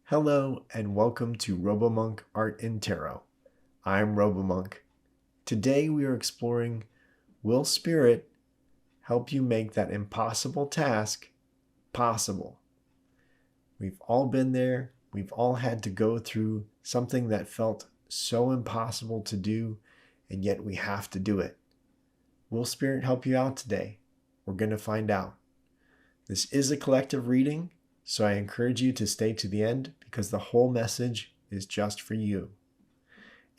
Hello and welcome to RoboMonk Art and Tarot. I'm RoboMonk. Today we are exploring, will spirit help you make that impossible task possible? We've all been there. We've all had to go through something that felt so impossible to do, and yet we have to do it. Will spirit help you out today? We're going to find out. This is a collective reading, so I encourage you to stay to the end because the whole message is just for you.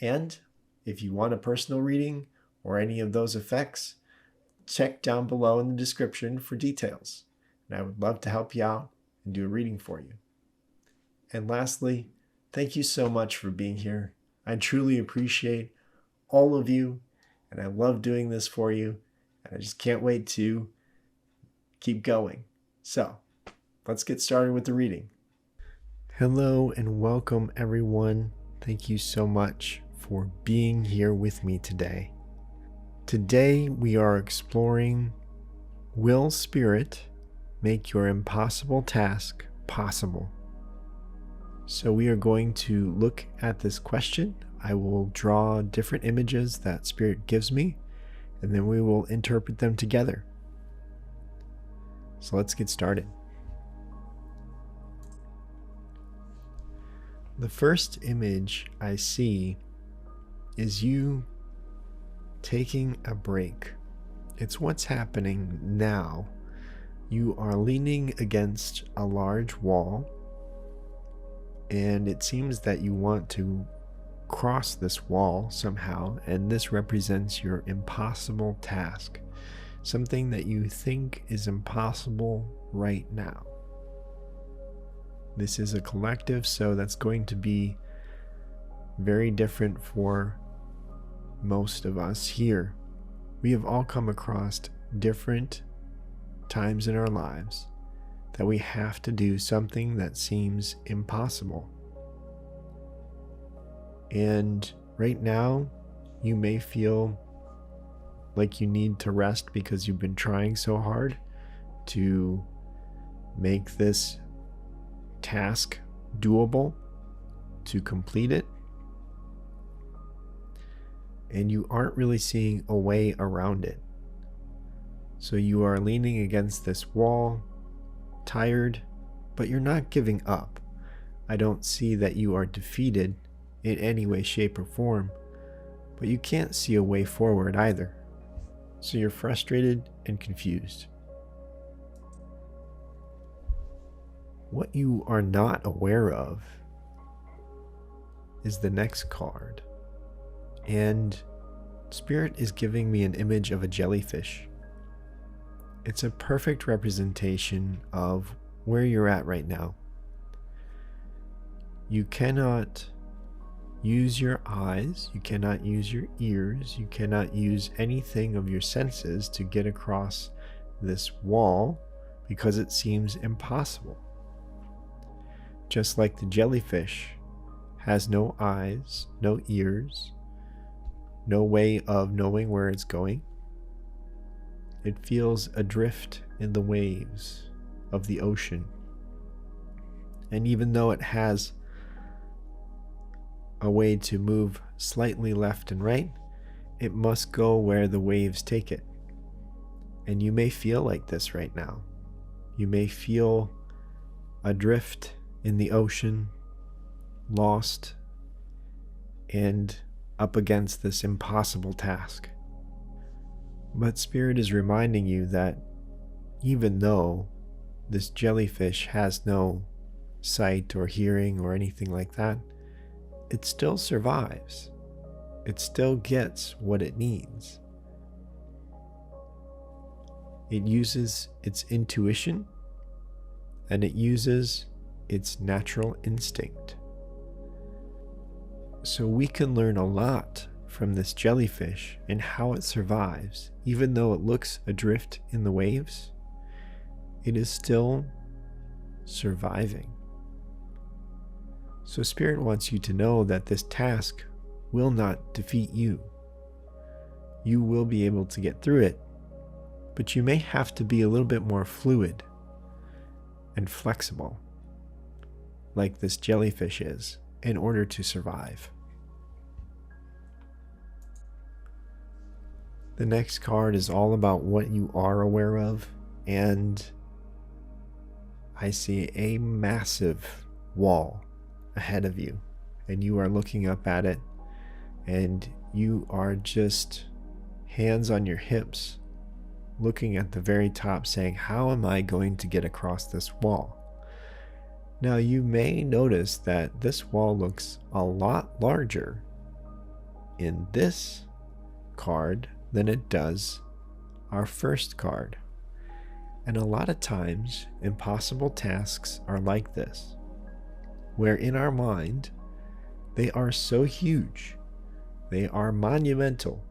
And if you want a personal reading or any of those effects, check down below in the description for details. And I would love to help you out and do a reading for you. And lastly, thank you so much for being here. I truly appreciate all of you, and I love doing this for you. And I just can't wait to keep going. So, let's get started with the reading. Hello and welcome everyone. Thank you so much for being here with me today. Today we are exploring, will spirit make your impossible task possible? So we are going to look at this question. I will draw different images that spirit gives me, and then we will interpret them together. So let's get started. The first image I see is you taking a break. It's what's happening now. You are leaning against a large wall, and it seems that you want to cross this wall somehow, and this represents your impossible task. Something that you think is impossible right now. This is a collective, so that's going to be very different for most of us here. We have all come across different times in our lives that we have to do something that seems impossible. And right now, you may feel like you need to rest because you've been trying so hard to make this task doable, to complete it, and you aren't really seeing a way around it. So you are leaning against this wall, tired, but you're not giving up. I don't see that you are defeated in any way, shape, or form, but you can't see a way forward either. So you're frustrated and confused. What you are not aware of is the next card. And Spirit is giving me an image of a jellyfish. It's a perfect representation of where you're at right now. You cannot use your eyes, you cannot use your ears, you cannot use anything of your senses to get across this wall because it seems impossible. Just like the jellyfish has no eyes, no ears, no way of knowing where it's going. It feels adrift in the waves of the ocean. And even though it has a way to move slightly left and right, it must go where the waves take it. And you may feel like this right now. You may feel adrift in the ocean, lost, and up against this impossible task. But Spirit is reminding you that even though this jellyfish has no sight or hearing or anything like that, it still survives. It still gets what it needs. It uses its intuition, and it uses its natural instinct. So we can learn a lot from this jellyfish and how it survives. Even though it looks adrift in the waves, it is still surviving. So Spirit wants you to know that this task will not defeat you. You will be able to get through it, but you may have to be a little bit more fluid and flexible. like this jellyfish is, in order to survive. The next card is all about what you are aware of, and I see a massive wall ahead of you, and you are looking up at it, and you are just hands on your hips, looking at the very top, saying, how am I going to get across this wall? Now, you may notice that this wall looks a lot larger in this card than it does our first card. And a lot of times, impossible tasks are like this, where in our mind, they are so huge, they are monumental.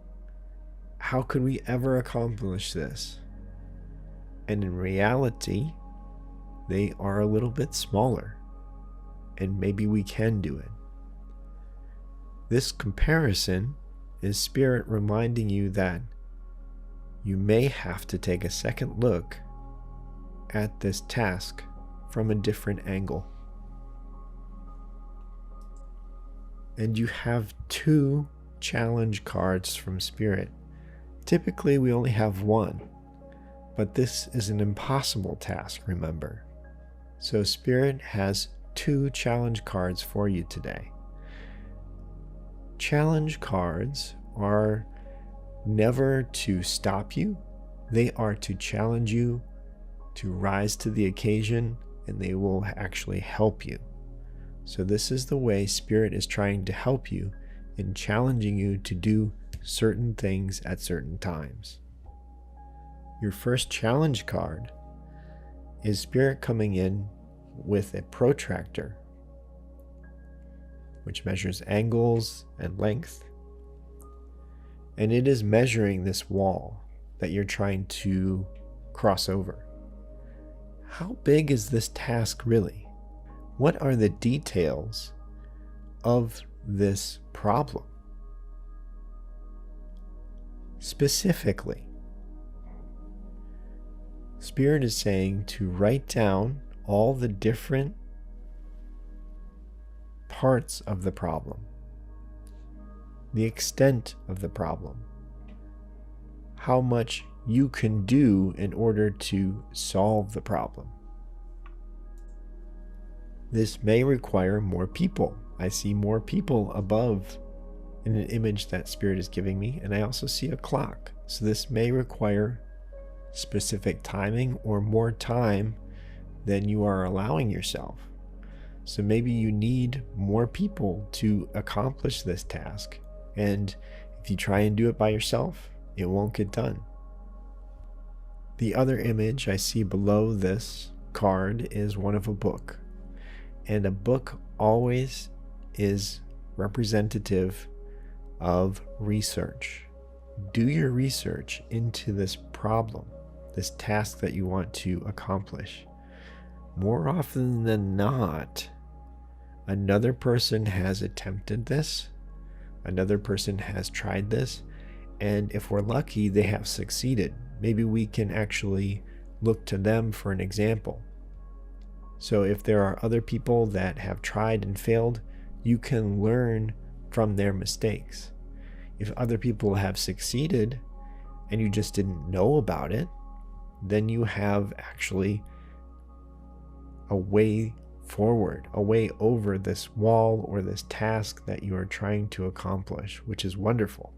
How could we ever accomplish this? And in reality, they are a little bit smaller, and maybe we can do it. This comparison is Spirit reminding you that you may have to take a second look at this task from a different angle. And you have 2 challenge cards from Spirit. Typically, we only have 1, but this is an impossible task, remember. So Spirit has 2 challenge cards for you today. Challenge cards are never to stop you. They are to challenge you to rise to the occasion, and they will actually help you. So this is the way Spirit is trying to help you in challenging you to do certain things at certain times. Your first challenge card is Spirit coming in with a protractor, which measures angles and length, and it is measuring this wall that you're trying to cross over. How big is this task really? What are the details of this problem? Specifically, Spirit is saying to write down all the different parts of the problem, the extent of the problem, how much you can do in order to solve the problem. This may require more people. I see more people above in an image that Spirit is giving me, and I also see a clock. So this may require specific timing or more time than you are allowing yourself. So maybe you need more people to accomplish this task, and if you try and do it by yourself, it won't get done. The other image I see below this card is one of a book, and a book always is representative of research. Do your research into this problem, this task that you want to accomplish. More often than not, another person has attempted this, another person has tried this, and if we're lucky, they have succeeded. Maybe we can actually look to them for an example. So if there are other people that have tried and failed, you can learn from their mistakes. If other people have succeeded and you just didn't know about it, then you have actually a way forward, a way over this wall or this task that you are trying to accomplish, which is wonderful.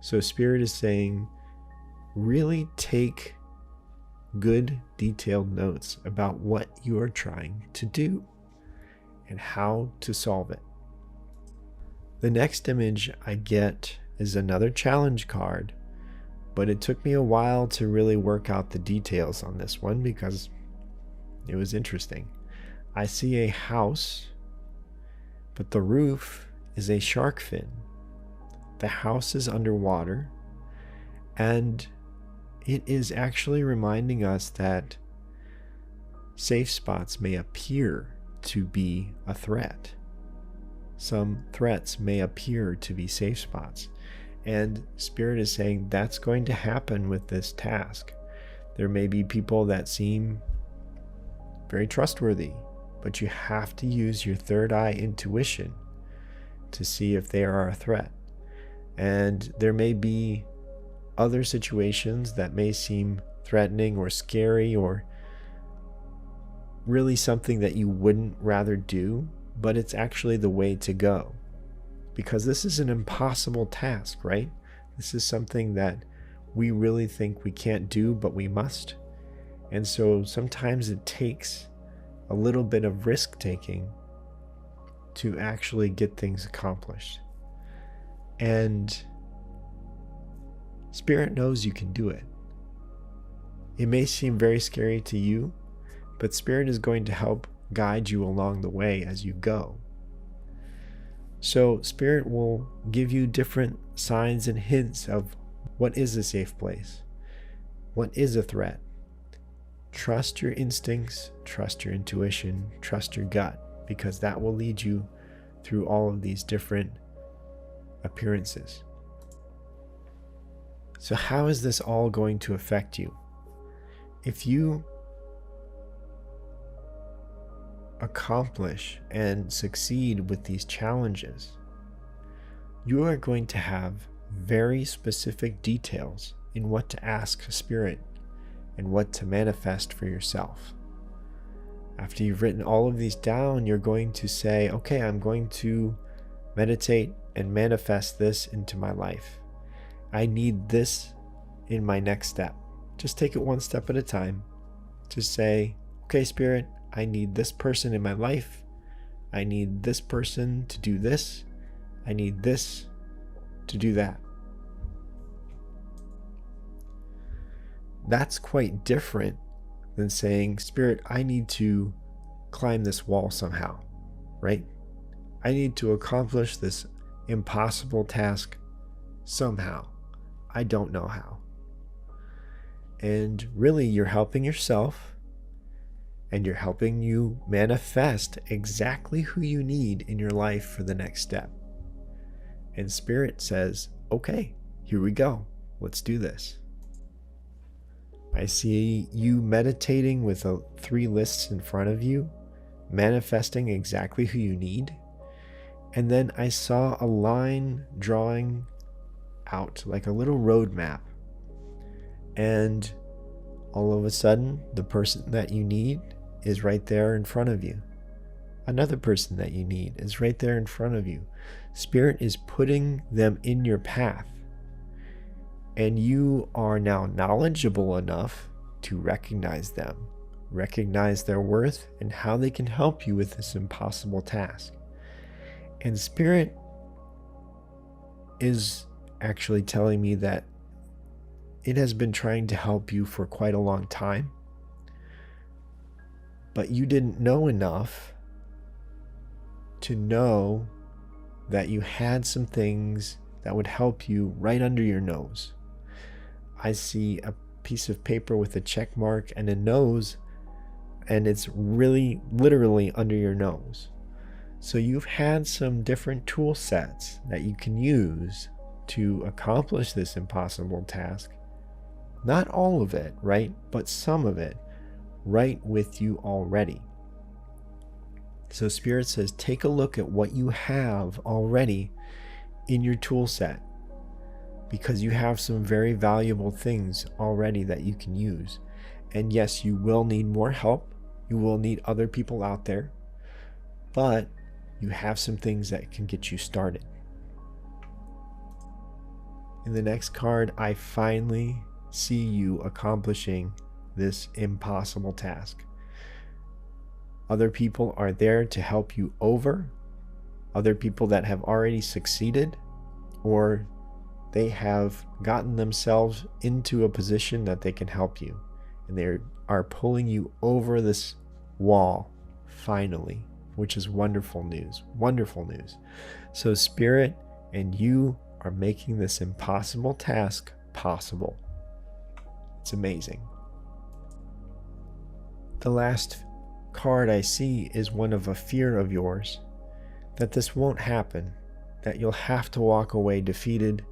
So Spirit is saying, really take good detailed notes about what you are trying to do and how to solve it. The next image I get is another challenge card, but it took me a while to really work out the details on this one because it was interesting. I see a house, but the roof is a shark fin. The house is underwater, and it is actually reminding us that safe spots may appear to be a threat. Some threats may appear to be safe spots. And Spirit is saying that's going to happen with this task. There may be people that seem very trustworthy, but you have to use your third eye intuition to see if they are a threat. And there may be other situations that may seem threatening or scary or really something that you wouldn't rather do, but it's actually the way to go. Because this is an impossible task, right? This is something that we really think we can't do, but we must. And so sometimes it takes a little bit of risk taking to actually get things accomplished. And Spirit knows you can do it. It may seem very scary to you, but Spirit is going to help guide you along the way as you go. So Spirit will give you different signs and hints of what is a safe place, what is a threat. Trust your instincts, trust your intuition, trust your gut, because that will lead you through all of these different appearances. So how is this all going to affect you? If you accomplish and succeed with these challenges, you are going to have very specific details in what to ask Spirit and what to manifest for yourself. After you've written all of these down, you're going to say, okay, I'm going to meditate and manifest this into my life. I need this in my next step. Just take it one step at a time. Just say, okay, Spirit, I need this person in my life. I need this person to do this. I need this to do that. That's quite different than saying, Spirit, I need to climb this wall somehow, right? I need to accomplish this impossible task somehow. I don't know how. And really, you're helping yourself, and you're helping you manifest exactly who you need in your life for the next step. And Spirit says, okay, here we go. Let's do this. I see you meditating with 3 lists in front of you, manifesting exactly who you need. And then I saw a line drawing out like a little road map. And all of a sudden, the person that you need is right there in front of you. Another person that you need is right there in front of you. Spirit is putting them in your path. And you are now knowledgeable enough to recognize them, recognize their worth, and how they can help you with this impossible task. And Spirit is actually telling me that it has been trying to help you for quite a long time, but you didn't know enough to know that you had some things that would help you right under your nose. I see a piece of paper with a check mark and a nose, and it's really literally under your nose. So you've had some different tool sets that you can use to accomplish this impossible task. Not all of it, right? But some of it right with you already. So Spirit says, take a look at what you have already in your tool set, because you have some very valuable things already that you can use. And yes, you will need more help. You will need other people out there, but you have some things that can get you started. In the next card, I finally see you accomplishing this impossible task. Other people are there to help you over, other people that have already succeeded, or they have gotten themselves into a position that they can help you, and they are pulling you over this wall finally, which is wonderful news. Wonderful news. So Spirit and you are making this impossible task possible. It's amazing. The last card I see is one of a fear of yours, that this won't happen, that you'll have to walk away defeated,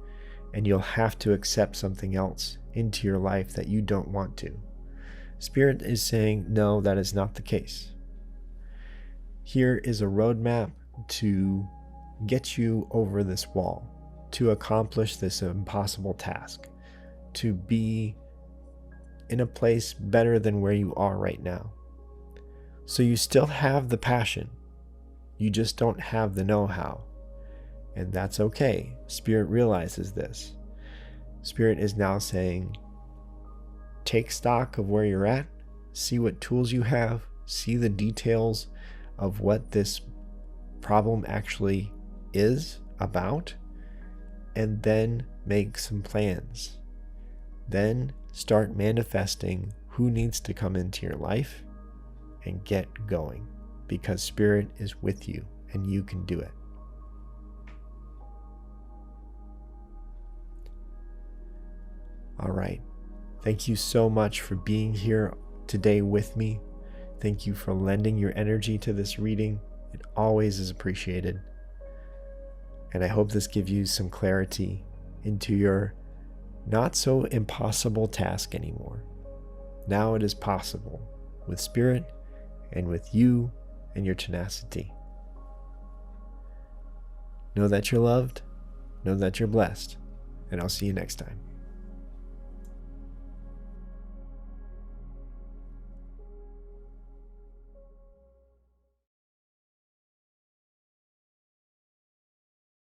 and you'll have to accept something else into your life that you don't want to. Spirit is saying, no, that is not the case. Here is a roadmap to get you over this wall, to accomplish this impossible task, to be in a place better than where you are right now. So you still have the passion, you just don't have the know-how. And that's okay. Spirit realizes this. Spirit is now saying, take stock of where you're at, see what tools you have, see the details of what this problem actually is about, and then make some plans. Then start manifesting who needs to come into your life and get going, because Spirit is with you and you can do it. All right. Thank you so much for being here today with me. Thank you for lending your energy to this reading. It always is appreciated. And I hope this gives you some clarity into your not so impossible task anymore. Now it is possible with Spirit and with you and your tenacity. Know that you're loved, know that you're blessed, and I'll see you next time.